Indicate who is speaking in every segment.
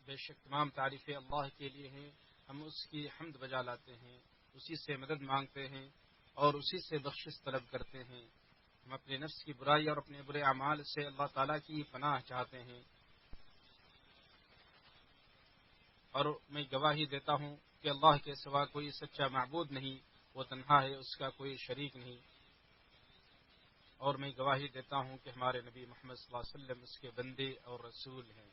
Speaker 1: بے شک تمام تعریفیں اللہ کے لیے ہیں، ہم اس کی حمد بجا لاتے ہیں، اسی سے مدد مانگتے ہیں اور اسی سے بخشش طلب کرتے ہیں۔ ہم اپنے نفس کی برائی اور اپنے برے اعمال سے اللہ تعالیٰ کی پناہ چاہتے ہیں، اور میں گواہی دیتا ہوں کہ اللہ کے سوا کوئی سچا معبود نہیں، وہ تنہا ہے، اس کا کوئی شریک نہیں، اور میں گواہی دیتا ہوں کہ ہمارے نبی محمد صلی اللہ علیہ وسلم اس کے بندے اور رسول ہیں۔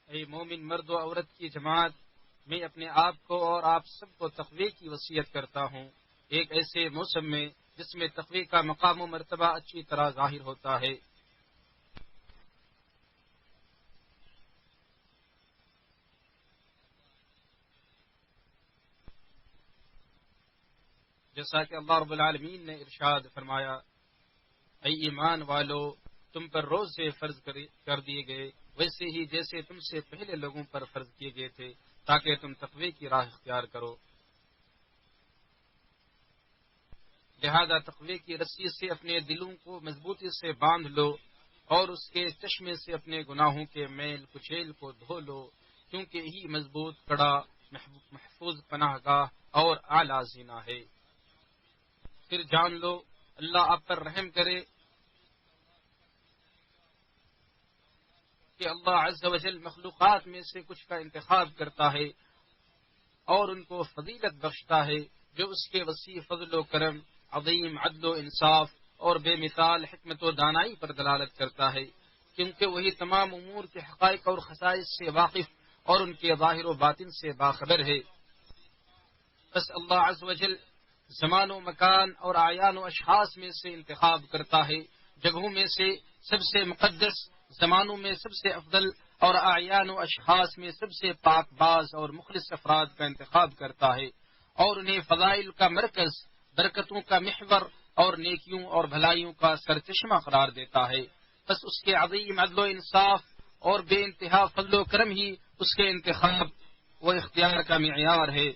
Speaker 1: اے مومن مرد و عورت کی جماعت، میں اپنے آپ کو اور آپ سب کو تقوی کی وصیت کرتا ہوں، ایک ایسے موسم میں جس میں تقوی کا مقام و مرتبہ اچھی طرح ظاہر ہوتا ہے۔ جیسا کہ اللہ رب العالمین نے ارشاد فرمایا، اے ایمان والو، تم پر روزے فرض کر دیے گئے ویسے ہی جیسے تم سے پہلے لوگوں پر فرض کیے گئے تھے، تاکہ تم تقوی کی راہ اختیار کرو۔ لہذا تقوی کی رسی سے اپنے دلوں کو مضبوطی سے باندھ لو اور اس کے چشمے سے اپنے گناہوں کے میل کچیل کو دھو لو، کیونکہ یہی مضبوط کڑا محفوظ پناہ گاہ اور اعلیٰ زینہ ہے۔ پھر جان لو اللہ آپ پر رحم کرے کہ اللہ عز و جل مخلوقات میں سے کچھ کا انتخاب کرتا ہے اور ان کو فضیلت بخشتا ہے، جو اس کے وسیع فضل و کرم، عظیم عدل و انصاف اور بے مثال حکمت و دانائی پر دلالت کرتا ہے، کیونکہ وہی تمام امور کے حقائق اور خصائص سے واقف اور ان کے ظاہر و باطن سے باخبر ہے۔ بس اللہ عز و جل زمان و مکان اور اعیان و اشخاص میں سے انتخاب کرتا ہے، جگہوں میں سے سب سے مقدس، زمانوں میں سب سے افضل اور اعیان و اشخاص میں سب سے پاک باز اور مخلص افراد کا انتخاب کرتا ہے، اور انہیں فضائل کا مرکز، برکتوں کا محور اور نیکیوں اور بھلائیوں کا سرچشمہ قرار دیتا ہے۔ بس اس کے عظیم عدل و انصاف اور بے انتہا فضل و کرم ہی اس کے انتخاب و اختیار کا معیار ہے،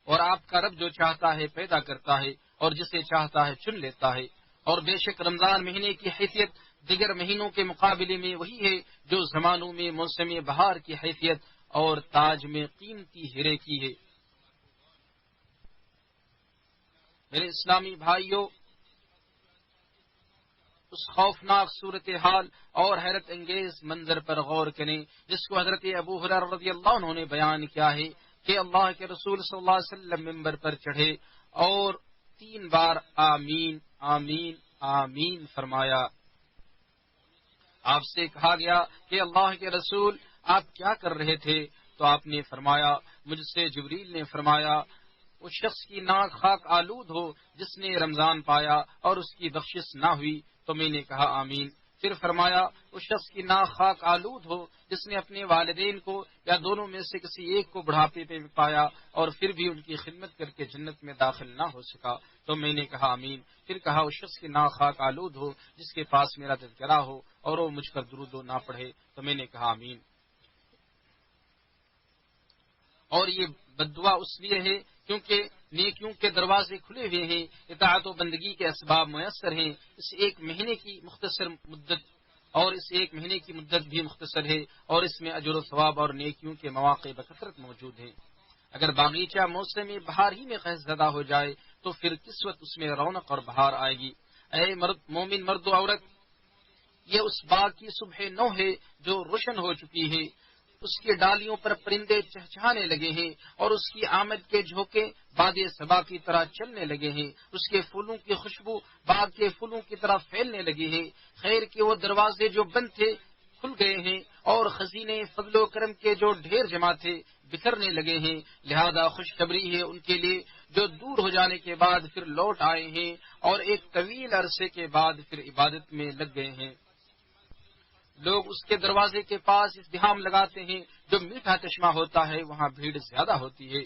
Speaker 1: اور آپ کا رب جو چاہتا ہے پیدا کرتا ہے اور جسے چاہتا ہے چن لیتا ہے، اور بے شک رمضان مہینے کی حیثیت دیگر مہینوں کے مقابلے میں وہی ہے جو زمانوں میں موسم بہار کی حیثیت اور تاج میں قیمتی ہیرے کی ہے۔ میرے اسلامی بھائیوں، اس خوفناک صورتحال اور حیرت انگیز منظر پر غور کریں جس کو حضرت ابو ہریرہ رضی اللہ عنہ نے بیان کیا ہے کہ اللہ کے رسول صلی اللہ علیہ وسلم منبر پر چڑھے اور 3 بار آمین آمین آمین فرمایا۔ آپ سے کہا گیا کہ اللہ کے رسول آپ کیا کر رہے تھے؟ تو آپ نے فرمایا، مجھ سے جبریل نے فرمایا اس شخص کی ناک خاک آلود ہو جس نے رمضان پایا اور اس کی بخشش نہ ہوئی، تو میں نے کہا آمین۔ پھر فرمایا اس شخص کی ناک خاک آلود ہو جس نے اپنے والدین کو یا دونوں میں سے کسی ایک کو بڑھاپے پہ پایا اور پھر بھی ان کی خدمت کر کے جنت میں داخل نہ ہو سکا، تو میں نے کہا آمین۔ پھر کہا اس شخص کی ناک خاک آلود ہو جس کے پاس میرا تذکرہ ہو اور وہ مجھ پر درود و نہ پڑھے، تو میں نے کہا آمین۔ اور یہ بددعا اس لیے ہے کیونکہ نیکیوں کے دروازے کھلے ہوئے ہیں، اطاعت و بندگی کے اسباب میسر ہیں، اس ایک مہینے کی مدت بھی مختصر ہے اور اس میں اجر و ثواب اور نیکیوں کے مواقع بکثرت موجود ہیں۔ اگر باغیچہ موسم بہار ہی میں قحط زدہ ہو جائے تو پھر کس وقت اس میں رونق اور بہار آئے گی؟ اے مومن مرد و عورت، یہ اس باغ کی صبح نو ہے جو روشن ہو چکی ہے، اس کی ڈالیوں پر پرندے چہچہانے لگے ہیں اور اس کی آمد کے جھونکے باد صبا کی طرح چلنے لگے ہیں، اس کے پھولوں کی خوشبو باغ کے پھولوں کی طرح پھیلنے لگی ہے، خیر کے وہ دروازے جو بند تھے کھل گئے ہیں اور خزینے فضل و کرم کے جو ڈھیر جمع تھے بکھرنے لگے ہیں، لہذا خوشخبری ہے ان کے لیے جو دور ہو جانے کے بعد پھر لوٹ آئے ہیں اور ایک طویل عرصے کے بعد پھر عبادت میں لگ گئے ہیں۔ لوگ اس کے دروازے کے پاس ازدحام لگاتے ہیں، جو میٹھا چشمہ ہوتا ہے وہاں بھیڑ زیادہ ہوتی ہے۔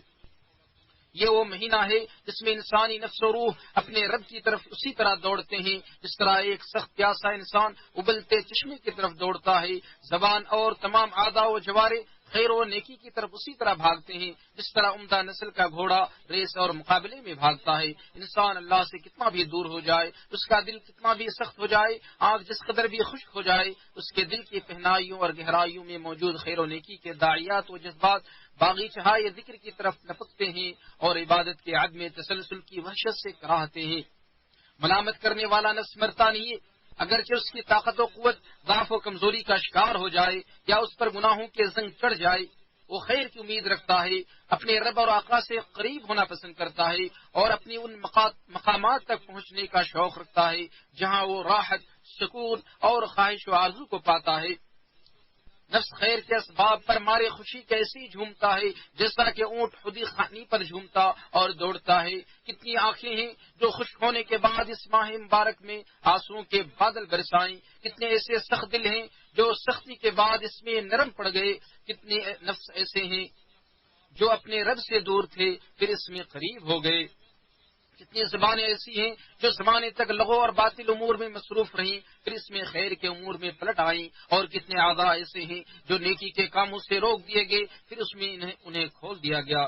Speaker 1: یہ وہ مہینہ ہے جس میں انسانی نفس و روح اپنے رب کی طرف اسی طرح دوڑتے ہیں جس طرح ایک سخت پیاسا انسان ابلتے چشمے کی طرف دوڑتا ہے۔ زبان اور تمام اعضاء و جوارے خیر و نیکی کی طرف اسی طرح بھاگتے ہیں جس طرح عمدہ نسل کا گھوڑا ریس اور مقابلے میں بھاگتا ہے۔ انسان اللہ سے کتنا بھی دور ہو جائے، اس کا دل کتنا بھی سخت ہو جائے، آنکھ جس قدر بھی خشک ہو جائے، اس کے دل کی پہنائیوں اور گہرائیوں میں موجود خیر و نیکی کے داعیات و جذبات باغیچہائے ذکر کی طرف لپکتے ہیں اور عبادت کے عدم تسلسل کی وحشت سے کراہتے ہیں۔ ملامت کرنے والا نفس مرتا نہیں، اگرچہ اس کی طاقت و قوت ضعف و کمزوری کا شکار ہو جائے یا اس پر گناہوں کے زنگ چڑھ جائے، وہ خیر کی امید رکھتا ہے، اپنے رب اور آقا سے قریب ہونا پسند کرتا ہے اور اپنی ان مقامات تک پہنچنے کا شوق رکھتا ہے جہاں وہ راحت، سکون اور خواہش و آرزو کو پاتا ہے۔ نفس خیر کے اسباب پر مارے خوشی کیسی جھومتا ہے جیسا کہ اونٹ خودی خانی پر جھومتا اور دوڑتا ہے۔ کتنی آنکھیں ہیں جو خشک ہونے کے بعد اس ماہ مبارک میں آنسوؤں کے بادل برسائیں، کتنے ایسے سخت دل ہیں جو سختی کے بعد اس میں نرم پڑ گئے، کتنے نفس ایسے ہیں جو اپنے رب سے دور تھے پھر اس میں قریب ہو گئے، کتنی زبانیں ایسی ہیں جو زمانے تک لغو اور باطل امور میں مصروف رہیں پھر اس میں خیر کے امور میں پلٹ آئیں، اور کتنے اعضاء ایسے ہیں جو نیکی کے کاموں سے روک دیے گئے پھر اس میں انہیں کھول دیا گیا۔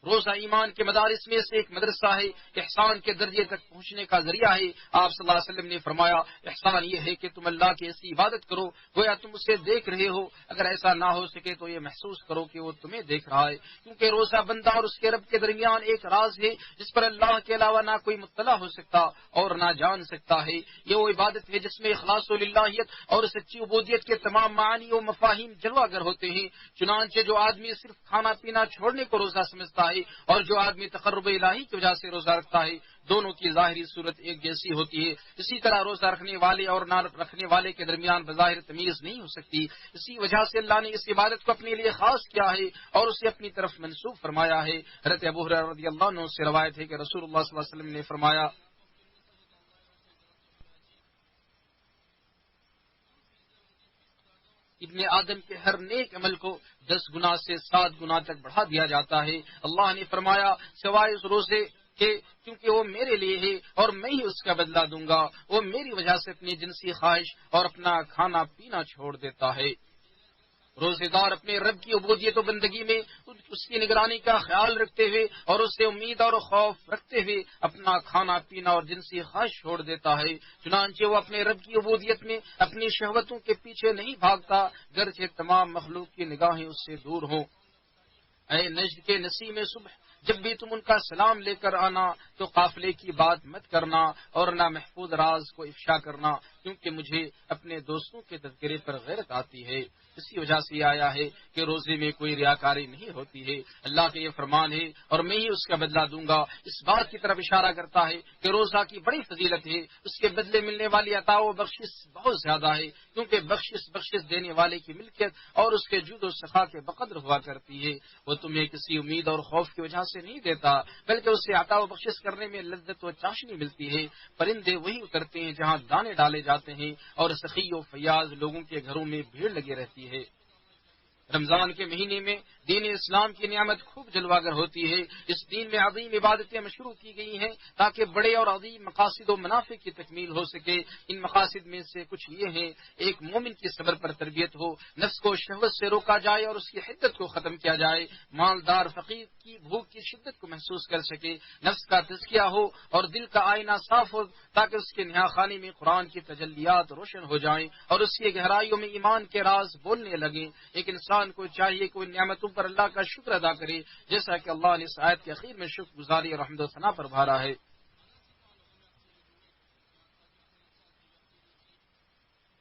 Speaker 1: روزہ ایمان کے مدارس میں سے ایک مدرسہ ہے، احسان کے درجے تک پہنچنے کا ذریعہ ہے۔ آپ صلی اللہ علیہ وسلم نے فرمایا، احسان یہ ہے کہ تم اللہ کی ایسی عبادت کرو گویا تم اسے دیکھ رہے ہو، اگر ایسا نہ ہو سکے تو یہ محسوس کرو کہ وہ تمہیں دیکھ رہا ہے، کیونکہ روزہ بندہ اور اس کے رب کے درمیان ایک راز ہے جس پر اللہ کے علاوہ نہ کوئی مطلع ہو سکتا اور نہ جان سکتا ہے۔ یہ وہ عبادت ہے جس میں اخلاص و للہیت اور سچی عبودیت کے تمام معانی و مفاہیم جلوہ گر ہوتے ہیں۔ چنانچہ جو آدمی صرف کھانا پینا چھوڑنے کو روزہ سمجھتا ہے اور جو آدمی تقرب الہی کی وجہ سے روزہ رکھتا ہے، دونوں کی ظاہری صورت ایک جیسی ہوتی ہے۔ اسی طرح روزہ رکھنے والے اور نہ رکھنے والے کے درمیان بظاہر تمیز نہیں ہو سکتی۔ اسی وجہ سے اللہ نے اس عبادت کو اپنے لیے خاص کیا ہے اور اسے اپنی طرف منسوب فرمایا ہے۔ حضرت ابو ہریرہ رضی اللہ عنہ سے روایت ہے کہ رسول اللہ صلی اللہ علیہ وسلم نے فرمایا، ابن آدم کے ہر نیک عمل کو 10 گنا سے 7 گنا تک بڑھا دیا جاتا ہے۔ اللہ نے فرمایا، سوائے اس روزے کے کیونکہ وہ میرے لیے ہے اور میں ہی اس کا بدلہ دوں گا، وہ میری وجہ سے اپنی جنسی خواہش اور اپنا کھانا پینا چھوڑ دیتا ہے۔ روزے دار اپنے رب کی عبودیت و بندگی میں اس کی نگرانی کا خیال رکھتے ہوئے اور اس سے امید اور خوف رکھتے ہوئے اپنا کھانا پینا اور جنسی خواہش چھوڑ دیتا ہے، چنانچہ وہ اپنے رب کی عبودیت میں اپنی شہوتوں کے پیچھے نہیں بھاگتا گرچہ تمام مخلوق کی نگاہیں اس سے دور ہوں۔ اے نجد کے نسیم صبح، جب بھی تم ان کا سلام لے کر آنا تو قافلے کی بات مت کرنا اور نہ محفوظ راز کو افشا کرنا، کیونکہ مجھے اپنے دوستوں کے تذکرے پر غیرت آتی ہے۔ اسی وجہ سے یہ آیا ہے کہ روزے میں کوئی ریاکاری نہیں ہوتی ہے، اللہ کا یہ فرمان ہے اور میں ہی اس کا بدلہ دوں گا۔ اس بات کی طرف اشارہ کرتا ہے کہ روزہ کی بڑی فضیلت ہے، اس کے بدلے ملنے والی عطا و بخشش بہت زیادہ ہے، کیونکہ بخشش دینے والے کی ملکیت اور اس کے جود و سخا کے بقدر ہوا کرتی ہے۔ وہ تمہیں کسی امید اور خوف کی وجہ سے نہیں دیتا، بلکہ اسے عطا و بخشش کرنے میں لذت و چاشنی ملتی ہے۔ پرندے وہی اترتے ہیں جہاں دانے ڈالے جاتے ہیں اور سخی و فیاض لوگوں کے گھروں میں بھیڑ لگی رہتی ہے۔ رمضان کے مہینے میں دین اسلام کی نعمت خوب جلواگر ہوتی ہے۔ اس دین میں عظیم عبادتیں مشروع کی گئی ہیں تاکہ بڑے اور عظیم مقاصد و منافع کی تکمیل ہو سکے۔ ان مقاصد میں سے کچھ یہ ہیں: ایک مومن کی صبر پر تربیت ہو، نفس کو شہوت سے روکا جائے اور اس کی حدت کو ختم کیا جائے، مالدار فقیر کی بھوک کی شدت کو محسوس کر سکے، نفس کا تزکیہ ہو اور دل کا آئینہ صاف ہو تاکہ اس کے نہا خانے میں قرآن کی تجلیات روشن ہو جائیں اور اس کی گہرائیوں میں ایمان کے راز بولنے لگیں۔ ایک انسان کو چاہیے کہ وہ نعمتوں پر اللہ کا شکر ادا کرے، جیسا کہ اللہ نے اس آیت کے اخیر میں شکر گزاری اور حمد و ثنا پر بھارا ہے۔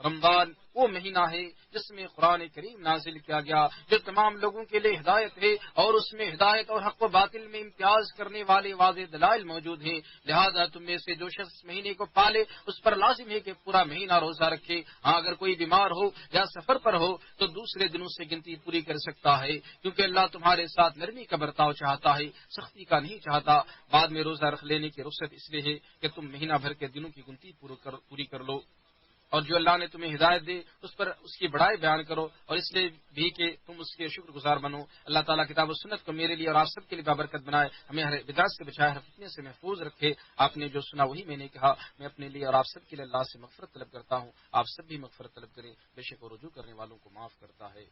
Speaker 1: رمضان وہ مہینہ ہے جس میں قرآن کریم نازل کیا گیا، جو تمام لوگوں کے لیے ہدایت ہے اور اس میں ہدایت اور حق و باطل میں امتیاز کرنے والے واضح دلائل موجود ہیں۔ لہذا تم میں سے جو شخص مہینے کو پالے اس پر لازم ہے کہ پورا مہینہ روزہ رکھے۔ ہاں، اگر کوئی بیمار ہو یا سفر پر ہو تو دوسرے دنوں سے گنتی پوری کر سکتا ہے، کیونکہ اللہ تمہارے ساتھ نرمی کا برتاؤ چاہتا ہے، سختی کا نہیں چاہتا۔ بعد میں روزہ رکھ لینے کی رخصت اس لیے ہے کہ تم مہینہ بھر کے دنوں کی گنتی پوری کر لو، اور جو اللہ نے تمہیں ہدایت دے اس پر اس کی بڑائی بیان کرو، اور اس لیے بھی کہ تم اس کے شکر گزار بنو۔ اللہ تعالیٰ کتاب و سنت کو میرے لیے اور آپ سب کے لیے بابرکت بنائے، ہمیں ہر بدعت سے بچائے، ہر فتنے سے محفوظ رکھے۔ آپ نے جو سنا وہی میں نے کہا۔ میں اپنے لیے اور آپ سب کے لیے اللہ سے مغفرت طلب کرتا ہوں، آپ سب بھی مغفرت طلب کریں، بے شک وہ رجوع کرنے والوں کو معاف کرتا ہے۔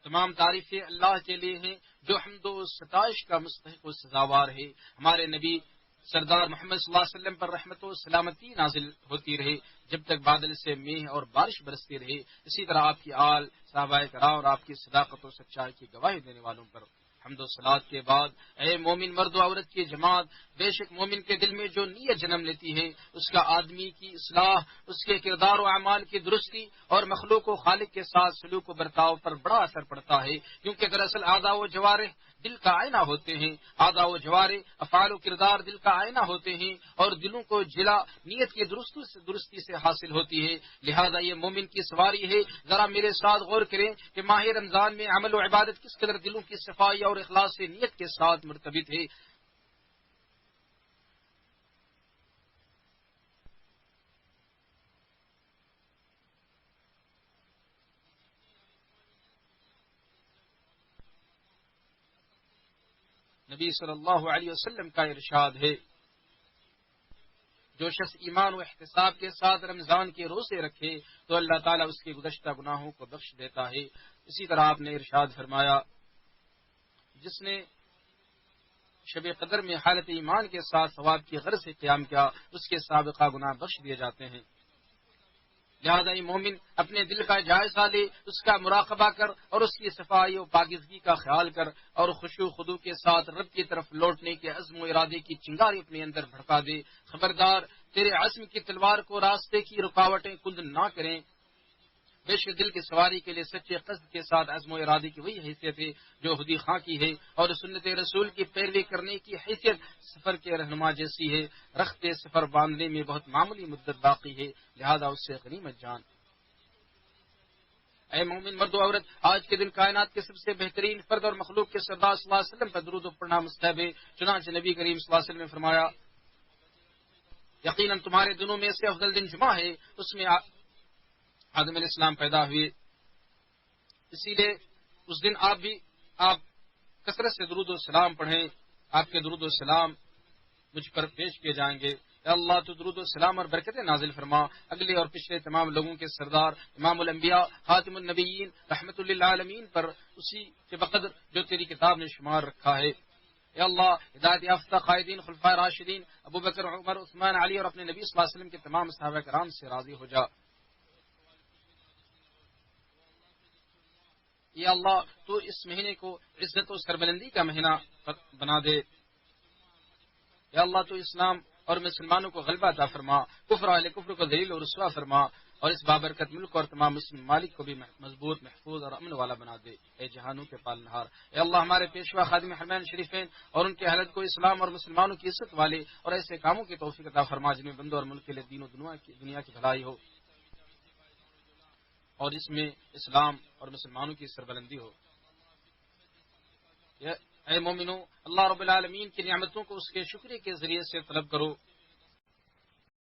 Speaker 1: تمام تعریفیں اللہ کے لیے ہیں جو حمد و ستائش کا مستحق و سزاوار ہے۔ ہمارے نبی سردار محمد صلی اللہ علیہ وسلم پر رحمت و سلامتی نازل ہوتی رہے جب تک بادل سے میہ اور بارش برستی رہے۔ اسی طرح آپ کی آل، صحابہ کرام اور آپ کی صداقت و سچائی کی گواہی دینے والوں پر حمد و صلات کے بعد اے مومن مرد و عورت کی جماعت، بے شک مومن کے دل میں جو نیت جنم لیتی ہے اس کا آدمی کی اصلاح، اس کے کردار و اعمال کی درستی اور مخلوق و خالق کے ساتھ سلوک و برتاؤ پر بڑا اثر پڑتا ہے، کیونکہ دراصل اعضاء و جوارح دل کا آئینہ ہوتے ہیں۔ اعضاء و جوارح، افعال و کردار دل کا آئینہ ہوتے ہیں اور دلوں کو جلا نیت کی درستی سے حاصل ہوتی ہے۔ لہذا یہ مومن کی سواری ہے۔ ذرا میرے ساتھ غور کریں کہ ماہ رمضان میں عمل و عبادت کس قدر دلوں کی صفائی اور اخلاص سے نیت کے ساتھ مرتبط ہے۔ نبی صلی اللہ علیہ وسلم کا ارشاد ہے، جو شخص ایمان و احتساب کے ساتھ رمضان کے روزے رکھے تو اللہ تعالیٰ اس کے گزشتہ گناہوں کو بخش دیتا ہے۔ اسی طرح آپ نے ارشاد فرمایا، جس نے شب قدر میں حالت ایمان کے ساتھ ثواب کی غرض سے قیام کیا اس کے سابقہ گناہ بخش دیے جاتے ہیں۔ لہذا یہ مومن اپنے دل کا جائزہ لے، اس کا مراقبہ کر اور اس کی صفائی و پاکیزگی کا خیال کر اور خشوع خضوع کے ساتھ رب کی طرف لوٹنے کے عزم و ارادے کی چنگاری اپنے اندر بھڑکا دے۔ خبردار، تیرے عزم کی تلوار کو راستے کی رکاوٹیں کند نہ کریں۔ بے شک دل کی سواری کے لیے سچے قصد کے ساتھ عزم و ارادے کی وہی حیثیت ہے جو خودی خواہ کی ہے، اور سنت رسول کی پیروی کرنے کی حیثیت سفر کے رہنما جیسی ہے۔ رخت سفر باندھنے میں بہت معمولی مدت باقی ہے، لہذا اس سے غنیمت جان۔ اے مومن مرد و عورت، آج کے دن کائنات کے سب سے بہترین فرد اور مخلوق کے سردار صلی اللہ علیہ وسلم پر درود و پڑھنا مستحب ہے۔ چنانچہ نبی کریم صلی اللہ علیہ وسلم نے فرمایا، یقیناً تمہارے دنوں میں سے افضل دن جمعہ ہے، اس میں آدم علیہ السلام پیدا ہوئے، اسی لیے اس دن آپ کثرت سے درود و سلام پڑھیں۔ آپ کے درود و سلام مجھ پر پیش کیے جائیں گے۔ اے اللہ تو درود و سلام اور برکتیں نازل فرما اگلے اور پچھلے تمام لوگوں کے سردار امام الانبیاء خاتم النبیین رحمت للعالمین پر، اسی کے بقدر جو تیری کتاب نے شمار رکھا ہے۔ اے اللہ ہدایت یافتہ قائدین خلفائے راشدین ابو بکر، عمر، عثمان، علی اور اپنے نبی صلی اللہ علیہ وسلم کے تمام صحابہ کرام سے راضی ہو جا۔ یا اللہ تو اس مہینے کو عزت و سربلندی کا مہینہ بنا دے۔ یا اللہ تو اسلام اور مسلمانوں کو غلبہ عطا فرما، کفر اہل کفر کو ذلیل و رسوا فرما، اور اس بابرکت ملک اور تمام مسلم ممالک کو بھی مضبوط، محفوظ اور امن والا بنا دے۔ اے جہانوں کے پالنہار، اے اللہ ہمارے پیشوا خادم حرمین شریفین اور ان کے اہلیت کو اسلام اور مسلمانوں کی عزت والے اور ایسے کاموں کی توفیق عطا فرما جن میں بندوں اور ملک کے لیے دین و دنیا کی بھلائی ہو، اور اس میں اسلام اور مسلمانوں کی سربلندی ہو۔ اے مومنو، اللہ رب العالمین کی نعمتوں کو اس کے شکریہ کے ذریعے سے طلب کرو۔